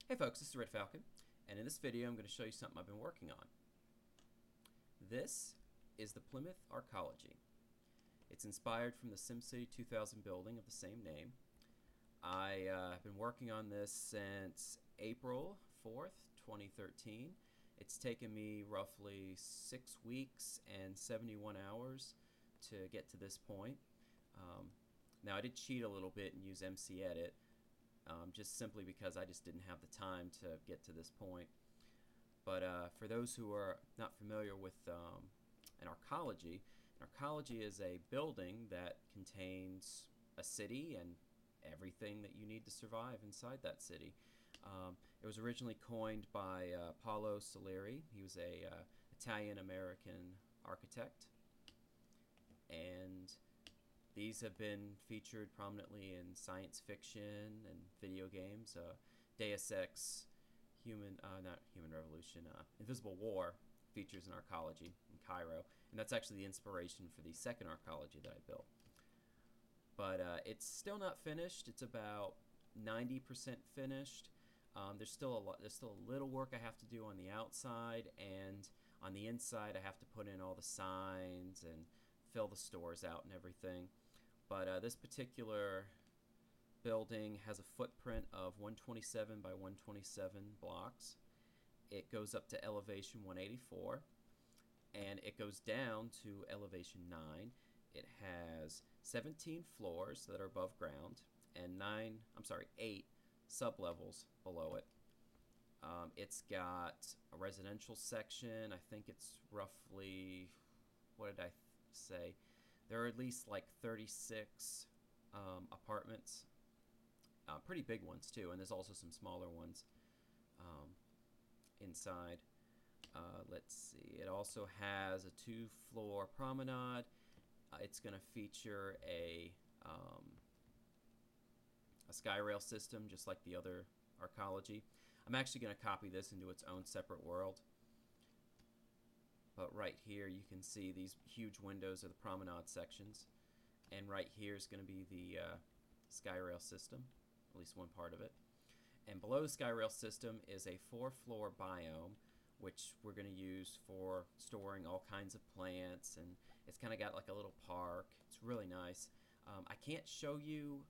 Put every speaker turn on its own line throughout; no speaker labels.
Hey folks, this is RedFalcon, and in this video I'm going to show you something I've been working on. This is the Plymouth Arcology. It's inspired from the SimCity 2000 building of the same name. I've been working on this since April 4th, 2013. It's taken me roughly 6 weeks and 71 hours to get to this point. Now I did cheat a little bit and use MC Edit. Just simply because I just didn't have the time to get to this point. But for those who are not familiar with an arcology is a building that contains a city and everything that you need to survive inside that city. It was originally coined by Paolo Soleri. He was a Italian-American architect, and these have been featured prominently in science fiction and video games. Deus Ex, not Human Revolution, Invisible War features an arcology in Cairo, and that's actually the inspiration for the second arcology that I built. But it's still not finished. It's about 90% finished. There's still a little work I have to do on the outside, and on the inside I have to put in all the signs and fill the stores out and everything. But this particular building has a footprint of 127 by 127 blocks. It goes up to elevation 184, and it goes down to elevation 9. It has 17 floors that are above ground and 8 sublevels below it. It's got a residential section. I think it's roughly, what did I say? There are at least like 36 apartments, pretty big ones too, and there's also some smaller ones inside. Let's see, it also has a 2-floor promenade. It's going to feature a sky rail system just like the other arcology. I'm actually going to copy this into its own separate world. But right here you can see these huge windows are the promenade sections, and right here is going to be the sky rail system, at least one part of it. And below the sky rail system is a 4-floor biome, which we're going to use for storing all kinds of plants, and it's kind of got like a little park. It's really nice. I can't show you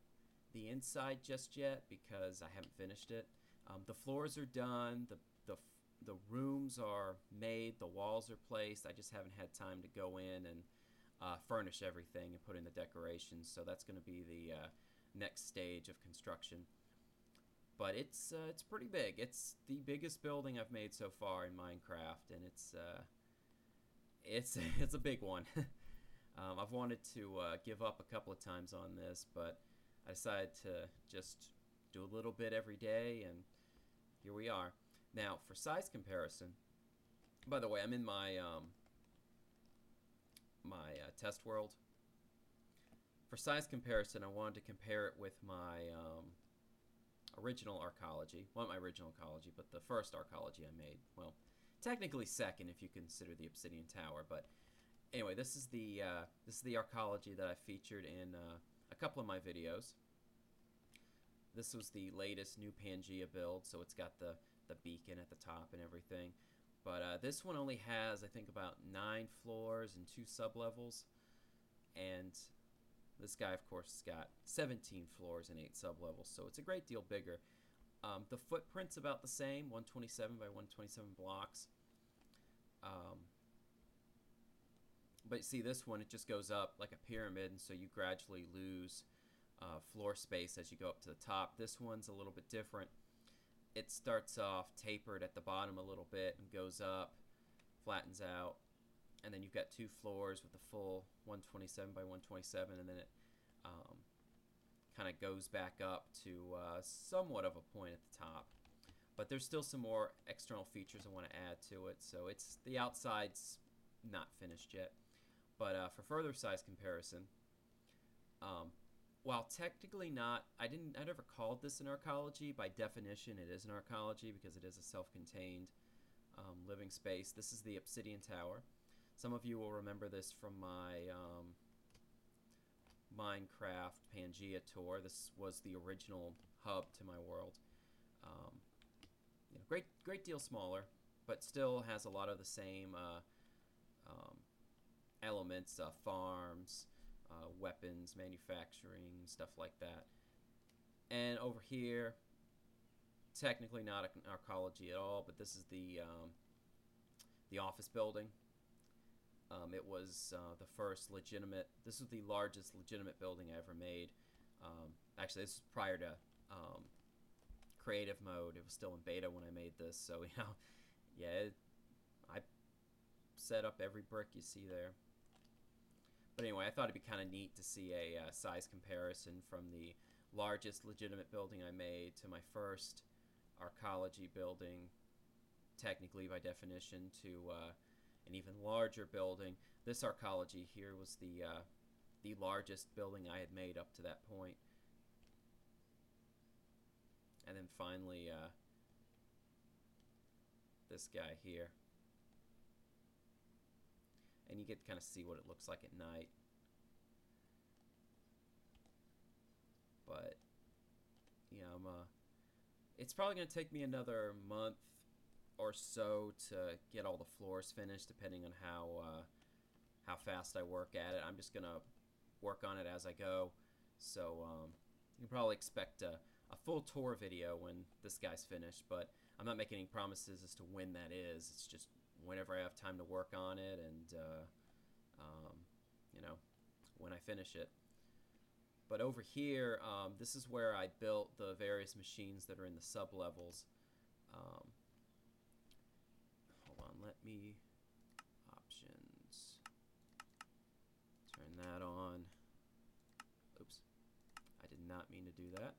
the inside just yet because I haven't finished it. The floors are done. The rooms are made, the walls are placed. I just haven't had time to go in and furnish everything and put in the decorations, so that's going to be the next stage of construction. But it's pretty big. It's the biggest building I've made so far in Minecraft, and it's a big one. I've wanted to give up a couple of times on this, but I decided to just do a little bit every day, and here we are. Now, for size comparison, by the way, I'm in my test world. For size comparison, I wanted to compare it with my original arcology. Well, not my original arcology, but the first arcology I made. Well, technically second if you consider the Obsidian Tower. But anyway, this is the arcology that I featured in a couple of my videos. This was the latest new Pangea build, so it's got the beacon at the top and everything. But this one only has, I think, about 9 floors and 2 sublevels. And this guy, of course, has got 17 floors and 8 sublevels, so it's a great deal bigger. The footprint's about the same, 127 by 127 blocks. But see, this one, it just goes up like a pyramid, and so you gradually lose floor space as you go up to the top. This one's a little bit different. It starts off tapered at the bottom a little bit and goes up, flattens out, and then you've got 2 floors with the full 127 by 127, and then it kind of goes back up to somewhat of a point at the top. But there's still some more external features I want to add to it, so the outside's not finished yet. But for further size comparison, while technically not, I never called this an arcology. By definition, it is an arcology because it is a self-contained living space. This is the Obsidian Tower. Some of you will remember this from my Minecraft Pangea tour. This was the original hub to my world. great deal smaller, but still has a lot of the same um, elements, farms, weapons, manufacturing, stuff like that. And over here, technically not an arcology at all, but this is the office building. It was the first legitimate. This was the largest legitimate building I ever made. Actually, this was prior to creative mode. It was still in beta when I made this, so yeah, I set up every brick you see there. But anyway, I thought it'd be kind of neat to see a size comparison from the largest legitimate building I made to my first arcology building, technically by definition, to an even larger building. This arcology here was the largest building I had made up to that point. And then finally, this guy here. And you get to kind of see what it looks like at night. But, yeah, it's probably going to take me another month or so to get all the floors finished, depending on how fast I work at it. I'm just going to work on it as I go. So you can probably expect a full tour video when this guy's finished, but I'm not making any promises as to when that is. It's just whenever I have time to work on it and, you know, when I finish it. But over here, this is where I built the various machines that are in the sub-levels. Hold on, let me... Options. Turn that on. Oops. I did not mean to do that.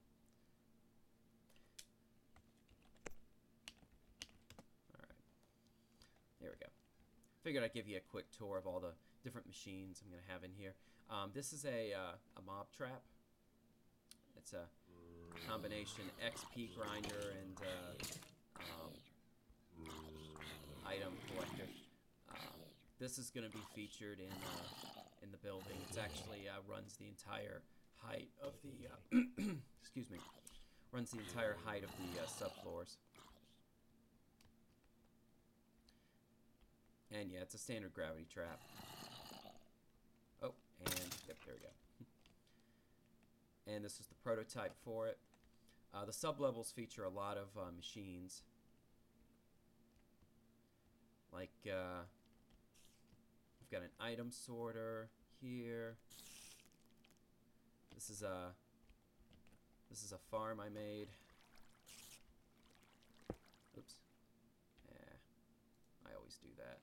Alright. There we go. Figured I'd give you a quick tour of all the different machines I'm going to have in here. This is a mob trap. It's a combination XP grinder and item collector. This is going to be featured in the building. It's actually runs the entire height of the excuse me, runs the entire height of the subfloors. And yeah, it's a standard gravity trap. Oh, and yep, there we go. And this is the prototype for it. The sub-levels feature a lot of machines. Like, we've got an item sorter here. This is a farm I made. Oops. I always do that.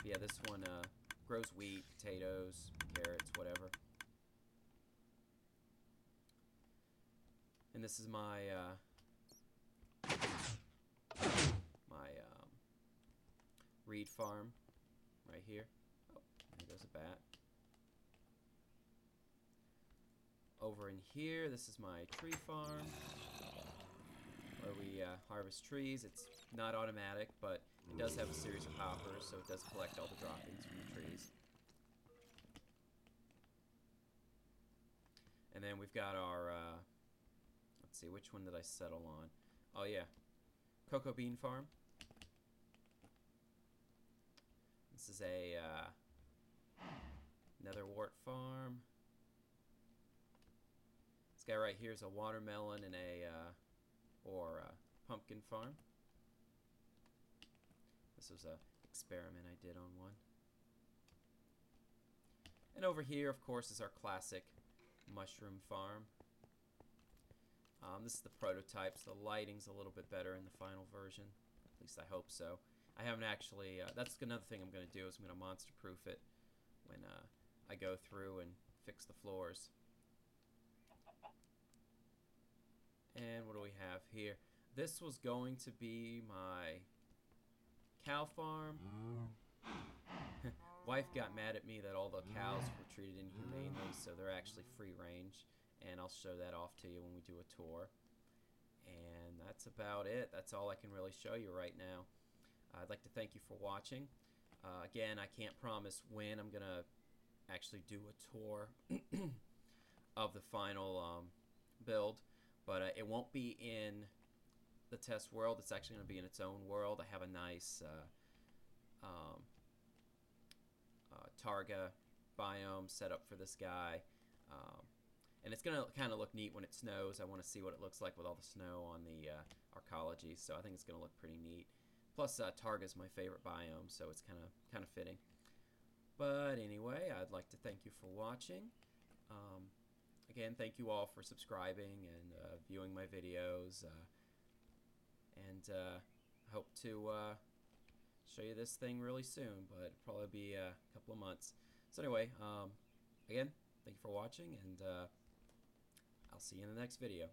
Yeah, this one grows wheat, potatoes, carrots, whatever. And this is my reed farm right here. Oh, there goes a bat. Over in here, this is my tree farm where we harvest trees. It's not automatic, but it does have a series of hoppers, so it does collect all the droppings from the trees. And then we've got our, let's see, which one did I settle on? Oh yeah, cocoa bean farm. This is a nether wart farm. This guy right here is a watermelon and a pumpkin farm. This was an experiment I did on one. And over here, of course, is our classic mushroom farm. This is the prototype, so the lighting's a little bit better in the final version. At least I hope so. I haven't actually... that's another thing I'm going to do, is I'm going to monster-proof it when I go through and fix the floors. And what do we have here? This was going to be my cow farm. Wife got mad at me that all the cows were treated inhumanely, so they're actually free range. And I'll show that off to you when we do a tour. And that's about it. That's all I can really show you right now. I'd like to thank you for watching. Again, I can't promise when I'm going to actually do a tour of the final build, but it won't be in the test world. It's actually going to be in its own world. I have a nice Targa biome set up for this guy. And it's going to kind of look neat when it snows. I want to see what it looks like with all the snow on the Arcology, so I think it's going to look pretty neat. Plus, Targa's my favorite biome, so it's kind of fitting. But anyway, I'd like to thank you for watching. Again, thank you all for subscribing and viewing my videos. And hope to show you this thing really soon, but it'll probably be a couple of months. So anyway, again, thank you for watching, and I'll see you in the next video.